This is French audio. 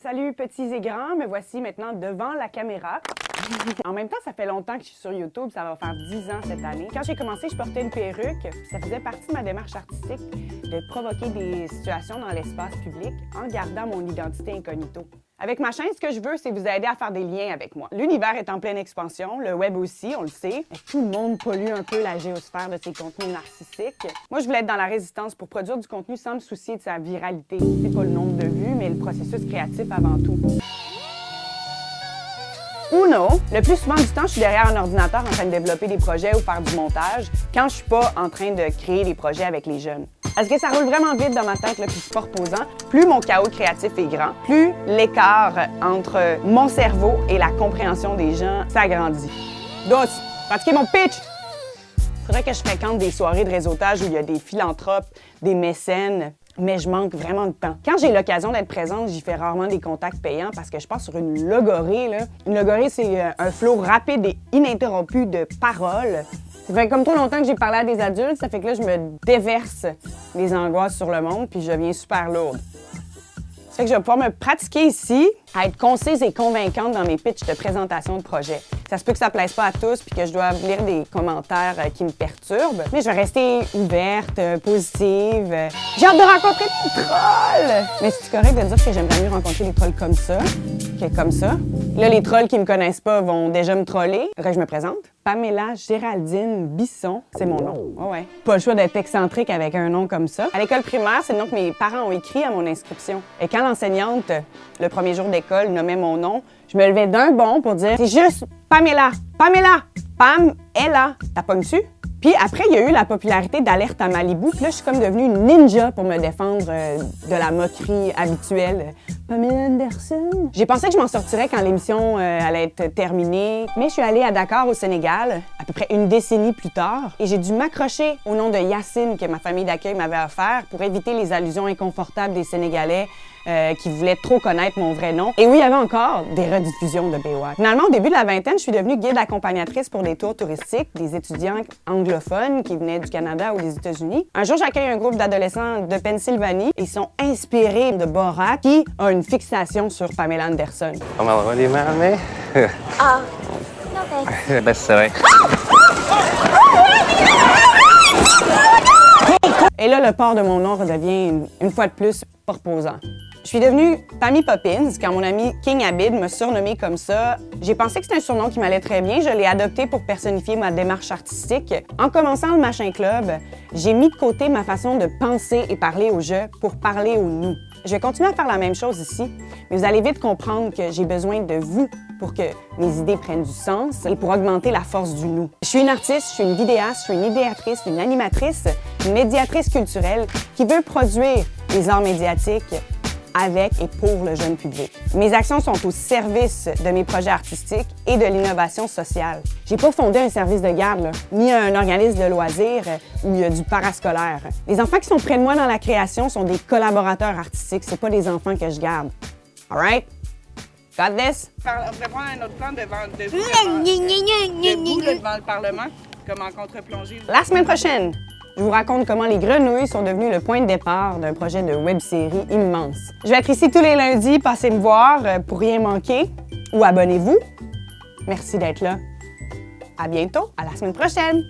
Salut petits et grands, me voici maintenant devant la caméra. En même temps, ça fait longtemps que je suis sur YouTube, ça va faire 10 ans cette année. Quand j'ai commencé, je portais une perruque, puis ça faisait partie de ma démarche artistique de provoquer des situations dans l'espace public en gardant mon identité incognito. Avec ma chaîne, ce que je veux, c'est vous aider à faire des liens avec moi. L'univers est en pleine expansion, le web aussi, on le sait. Tout le monde pollue un peu la géosphère de ses contenus narcissiques. Moi, je voulais être dans la résistance pour produire du contenu sans me soucier de sa viralité. C'est pas le nombre de vues, mais le processus créatif avant tout. Uno, le plus souvent du temps, je suis derrière un ordinateur en train de développer des projets ou faire du montage quand je suis pas en train de créer des projets avec les jeunes. Parce que ça roule vraiment vite dans ma tête, là, puis c'est pas reposant. Plus mon chaos créatif est grand, plus l'écart entre mon cerveau et la compréhension des gens s'agrandit. Donc, pratiquer mon pitch! C'est vrai que je fréquente des soirées de réseautage où il y a des philanthropes, des mécènes, mais je manque vraiment de temps. Quand j'ai l'occasion d'être présente, j'y fais rarement des contacts payants parce que je passe sur une logorée, là. Une logorée, c'est un flot rapide et ininterrompu de paroles. Ça fait comme trop longtemps que j'ai parlé à des adultes, ça fait que là, je me déverse les angoisses sur le monde puis je deviens super lourde. Ça fait que je vais pouvoir me pratiquer ici à être concise et convaincante dans mes pitchs de présentation de projet. Ça se peut que ça plaise pas à tous puis que je dois lire des commentaires qui me perturbent, mais je vais rester ouverte, positive. J'ai hâte de rencontrer des trolls! Mais c'est correct de dire que j'aimerais mieux rencontrer des trolls comme ça que comme ça. Là, les trolls qui me connaissent pas vont déjà me troller. Faudrait que je me présente. Pamela Géraldine Bisson, c'est mon nom. Oh ouais. Pas le choix d'être excentrique avec un nom comme ça. À l'école primaire, c'est le nom que mes parents ont écrit à mon inscription. Et quand l'enseignante, le premier jour d'école, nommait mon nom, je me levais d'un bond pour dire « C'est juste Pamela! Pamela! Pam, Ella! » T'as pas su? Puis après, il y a eu la popularité d'Alerte à Malibu. Puis là, je suis comme devenue une ninja pour me défendre de la moquerie habituelle. Pamela Anderson. J'ai pensé que je m'en sortirais quand l'émission allait être terminée. Mais je suis allée à Dakar, au Sénégal, à peu près une décennie plus tard. Et j'ai dû m'accrocher au nom de Yacine que ma famille d'accueil m'avait offert pour éviter les allusions inconfortables des Sénégalais qui voulaient trop connaître mon vrai nom. Et oui, il y avait encore des rediffusions de Baywatch. Finalement, au début de la vingtaine, je suis devenue guide accompagnatrice pour des tours touristiques, des étudiants anglophones qui venaient du Canada ou des États-Unis. Un jour, j'accueille un groupe d'adolescents de Pennsylvanie. Ils sont inspirés de Borat, qui a une fixation sur Pamela Anderson. Ah, no thanks. بس رايح. Et là, le port de mon nom redevient une fois de plus pas reposant. Je suis devenue Pammy Poppins quand mon ami King Abid m'a surnommée comme ça. J'ai pensé que c'était un surnom qui m'allait très bien. Je l'ai adopté pour personnifier ma démarche artistique. En commençant le Machin Club, j'ai mis de côté ma façon de penser et parler au jeu pour parler au nous. Je vais continuer à faire la même chose ici, mais vous allez vite comprendre que j'ai besoin de vous pour que mes idées prennent du sens et pour augmenter la force du nous. Je suis une artiste, je suis une vidéaste, je suis une idéatrice, une animatrice, une médiatrice culturelle qui veut produire les arts médiatiques avec et pour le jeune public. Mes actions sont au service de mes projets artistiques et de l'innovation sociale. J'ai pas fondé un service de garde, là, ni un organisme de loisirs où il y a du parascolaire. Les enfants qui sont près de moi dans la création sont des collaborateurs artistiques, c'est pas des enfants que je garde. All right? Got this? On pourrait prendre un autre plan devant le Parlement, comme en contre-plongée. La semaine prochaine, je vous raconte comment les grenouilles sont devenues le point de départ d'un projet de web-série immense. Je vais être ici tous les lundis, passez me voir pour rien manquer ou abonnez-vous. Merci d'être là. À bientôt, à la semaine prochaine!